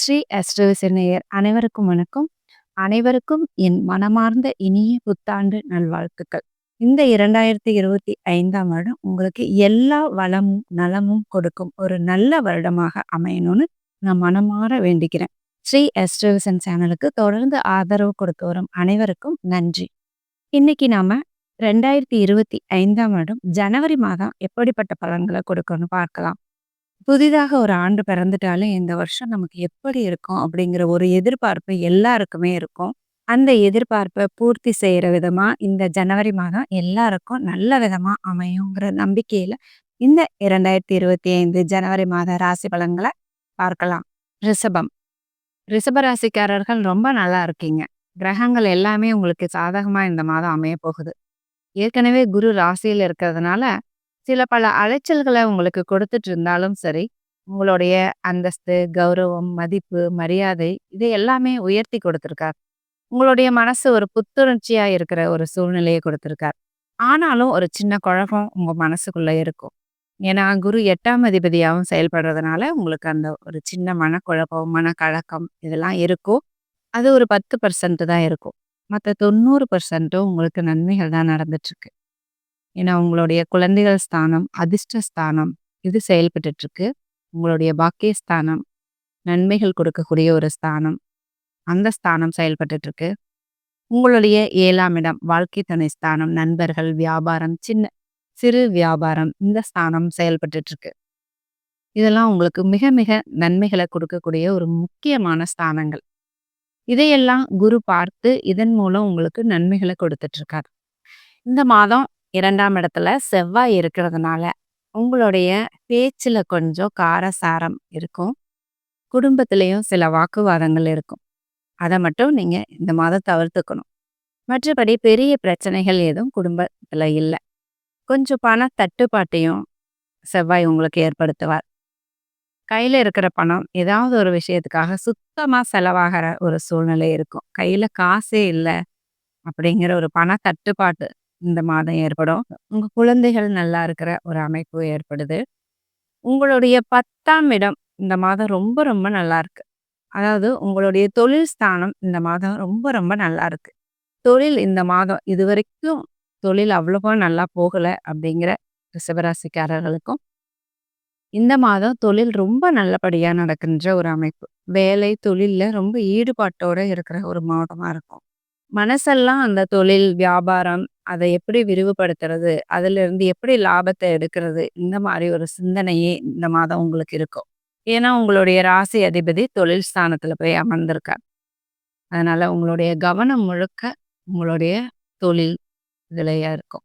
ஸ்ரீ அஸ்ட்ரோவிசன் நேயர் அனைவருக்கும் வணக்கம். அனைவருக்கும் என் மனமார்ந்த இனிய புத்தாண்டு நல்வாழ்த்துக்கள். இந்த 2025ஆம் வருடம் உங்களுக்கு எல்லா வளமும், நலமும் கொடுக்கும் ஒரு நல்ல வருடமாக அமையணும்னு நான் மனமார வேண்டிக்கிறேன். ஸ்ரீ அஸ்ட்ரோவிசன் சேனலுக்கு தொடர்ந்து ஆதரவு கொடுத்து வரும் அனைவருக்கும் நன்றி. இன்னைக்கு நாம 2025ஆம் வருடம் ஜனவரி மாதம் எப்படிப்பட்ட பலன்களை கொடுக்கும்னு பார்க்கலாம். புதிதாக ஒரு ஆண்டு பிறந்துட்டாலே இந்த வருஷம் நமக்கு எப்படி இருக்கும் அப்படிங்கிற ஒரு எதிர்பார்ப்பு எல்லாருக்குமே இருக்கும். அந்த எதிர்பார்ப்பை பூர்த்தி செய்யற விதமா இந்த ஜனவரி மாதம் எல்லாருக்கும் நல்ல விதமா அமையுங்கிற நம்பிக்கையில இந்த 2025 ஜனவரி மாத ராசி பலன்களை பார்க்கலாம். ரிஷபம். ரிஷப ராசிக்காரர்கள் ரொம்ப நல்லா இருக்கீங்க. கிரகங்கள் எல்லாமே உங்களுக்கு சாதகமா இந்த மாதம் அமைய போகுது. ஏற்கனவே குரு ராசியில் இருக்கிறதுனால சில பல அலைச்சல்களை உங்களுக்கு கொடுத்துட்டு இருந்தாலும் சரி, உங்களுடைய அந்தஸ்து, கௌரவம், மதிப்பு, மரியாதை இது எல்லாமே உயர்த்தி கொடுத்துருக்கார். உங்களுடைய மனசு ஒரு புத்துணர்ச்சியா இருக்கிற ஒரு சூழ்நிலையை கொடுத்துருக்கார். ஆனாலும் ஒரு சின்ன குழப்பம் உங்க மனசுக்குள்ள இருக்கும். ஏன்னா குரு 8ஆம் அதிபதியாகவும் செயல்படுறதுனால உங்களுக்கு அந்த ஒரு சின்ன மனக்குழப்பம், மனக்கலக்கம் இதெல்லாம் இருக்கும். அது ஒரு 10% தான் இருக்கும். மற்ற 90% உங்களுக்கு நன்மைகள் தான் நடந்துட்டு இருக்கு. ஏன்னா உங்களுடைய குழந்தைகள் ஸ்தானம், அதிர்ஷ்ட ஸ்தானம் இது செயல்பட்டுட்டு இருக்கு. உங்களுடைய பாக்கியஸ்தானம், நன்மைகள் கொடுக்கக்கூடிய ஒரு ஸ்தானம். அந்த ஸ்தானம் செயல்பட்டுட்டு இருக்கு. உங்களுடைய 7ஆம் இடம், வாழ்க்கை துணை ஸ்தானம், நண்பர்கள், வியாபாரம், சிறு வியாபாரம் இந்த ஸ்தானம் செயல்பட்டுட்டு இருக்கு. இதெல்லாம் உங்களுக்கு மிக மிக நன்மைகளை கொடுக்கக்கூடிய ஒரு முக்கியமான ஸ்தானங்கள். இதையெல்லாம் குரு பார்த்து இதன் மூலம் உங்களுக்கு நன்மைகளை கொடுத்துட்டு இருக்காரு. இந்த மாதம் 2ஆம் இடத்துல செவ்வாய் இருக்கிறதுனால உங்களுடைய பேச்சுல கொஞ்சம் காரசாரம் இருக்கும். குடும்பத்திலையும் சில வாக்குவாதங்கள் இருக்கும். அதை மட்டும் நீங்க இந்த மாதம் தவிர்த்துக்கணும். மற்றபடி பெரிய பிரச்சனைகள் எதுவும் குடும்பத்துல இல்லை. கொஞ்சம் பண தட்டுப்பாட்டையும் செவ்வாய் உங்களுக்கு ஏற்படுத்துவார். கையில இருக்கிற பணம் ஏதாவது ஒரு விஷயத்துக்காக சுத்தமா செலவாகிற ஒரு சூழ்நிலை இருக்கும். கையில காசே இல்லை அப்படிங்கிற ஒரு பண தட்டுப்பாட்டு இந்த மாதம் ஏற்படும். உங்க குழந்தைகள் நல்லா இருக்கிற ஒரு அமைப்பு ஏற்படுது. உங்களுடைய 10ஆம் இடம் இந்த மாதம் ரொம்ப ரொம்ப நல்லா இருக்கு. அதாவது உங்களுடைய தொழில் ஸ்தானம் இந்த மாதம் ரொம்ப ரொம்ப நல்லா இருக்கு. தொழில் இந்த மாதம் இதுவரைக்கும் தொழில் அவ்வளவா நல்லா போகல அப்படிங்கிற ரிஷபராசிக்காரர்களுக்கும் இந்த மாதம் தொழில் ரொம்ப நல்லபடியா நடக்கின்ற ஒரு அமைப்பு. வேலை தொழில்ல ரொம்ப ஈடுபாட்டோட இருக்கிற ஒரு மாதமா இருக்கும். மனசெல்லாம் அந்த தொழில், வியாபாரம் அதை எப்படி விரிவுபடுத்துறது, அதிலிருந்து எப்படி லாபத்தை எடுக்கிறது, இந்த மாதிரி ஒரு சிந்தனையே இந்த மாதம் உங்களுக்கு இருக்கும். ஏன்னா உங்களுடைய ராசி அதிபதி தொழில் ஸ்தானத்துல போய் அமர்ந்திருக்கார். அதனால உங்களுடைய கவனம் முழுக்க உங்களுடைய தொழில் இதுலயா இருக்கும்.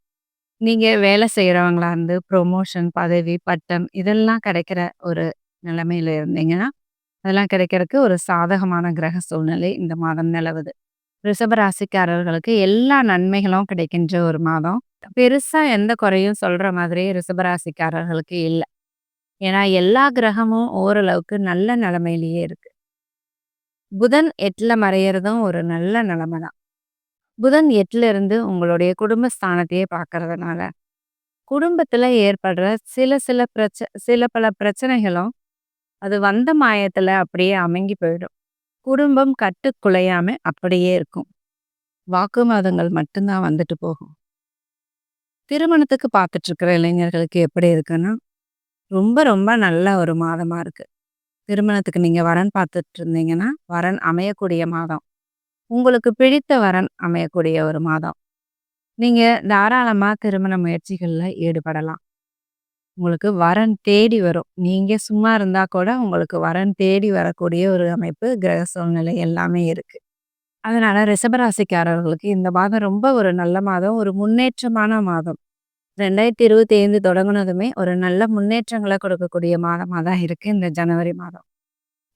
நீங்க வேலை செய்யறவங்களா இருந்து ப்ரொமோஷன், பதவி, பட்டம் இதெல்லாம் கிடைக்கிற ஒரு நிலைமையில இருந்தீங்கன்னா, அதெல்லாம் கிடைக்கிறதுக்கு ஒரு சாதகமான கிரக சூழ்நிலை இந்த மாதம் நிலவுது. ரிஷபராசிக்காரர்களுக்கு எல்லா நன்மைகளும் கிடைக்கின்ற ஒரு மாதம். பெருசா எந்த குறையும் சொல்ற மாதிரி ரிஷபராசிக்காரர்களுக்கு இல்ல. ஏன்னா எல்லா கிரகமும் ஓரளவுக்கு நல்ல நிலைமையிலேயே இருக்கு. புதன் 8ல மறையறதும் ஒரு நல்ல நிலைமை தான். புதன் 8ல இருந்து உங்களுடைய குடும்பஸ்தானத்தையே பார்க்கறதுனால, குடும்பத்துல ஏற்படுற சில பல பிரச்சனைகளும் அது வந்த மாயத்துல அப்படியே அமங்கி போயிடும். குடும்பம் கட்டுக்குலையாம அப்படியே இருக்கும். வாக்குவாதங்கள் மட்டும்தான் வந்துட்டு போகும். திருமணத்துக்கு பார்த்துட்டு இருக்கிற இளைஞர்களுக்கு எப்படி இருக்குன்னா, ரொம்ப ரொம்ப நல்ல ஒரு மாதமா இருக்கு. திருமணத்துக்கு நீங்க வரன் பார்த்துட்டு இருந்தீங்கன்னா, வரன் அமையக்கூடிய மாதம். உங்களுக்கு பிடித்த வரன் அமையக்கூடிய ஒரு மாதம். நீங்க தாராளமா திருமண முயற்சிகள்ல ஈடுபடலாம். உங்களுக்கு வரன் தேடி வரும். நீங்க சும்மா இருந்தா கூட உங்களுக்கு வரன் தேடி வரக்கூடிய ஒரு அமைப்பு, கிரக சூழ்நிலை எல்லாமே இருக்கு. அதனால ரிஷபராசிக்காரர்களுக்கு இந்த மாதம் ரொம்ப ஒரு நல்ல மாதம். ஒரு முன்னேற்றமான மாதம். 2025 தொடங்குனதுமே ஒரு நல்ல முன்னேற்றங்களை கொடுக்கக்கூடிய மாதமா தான் இருக்கு இந்த ஜனவரி மாதம்.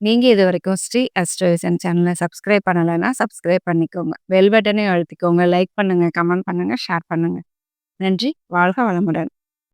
நீங்க இதுவரைக்கும் ஸ்ரீ அஸ்ட்ரோவிசன் சேனலை சப்ஸ்கிரைப் பண்ணலைன்னா சப்ஸ்கிரைப் பண்ணிக்கோங்க. பெல் பட்டனையும் அழுத்திக்கோங்க. லைக் பண்ணுங்க, கமெண்ட் பண்ணுங்க, ஷேர் பண்ணுங்க. நன்றி. வாழ்க வளமுடன்.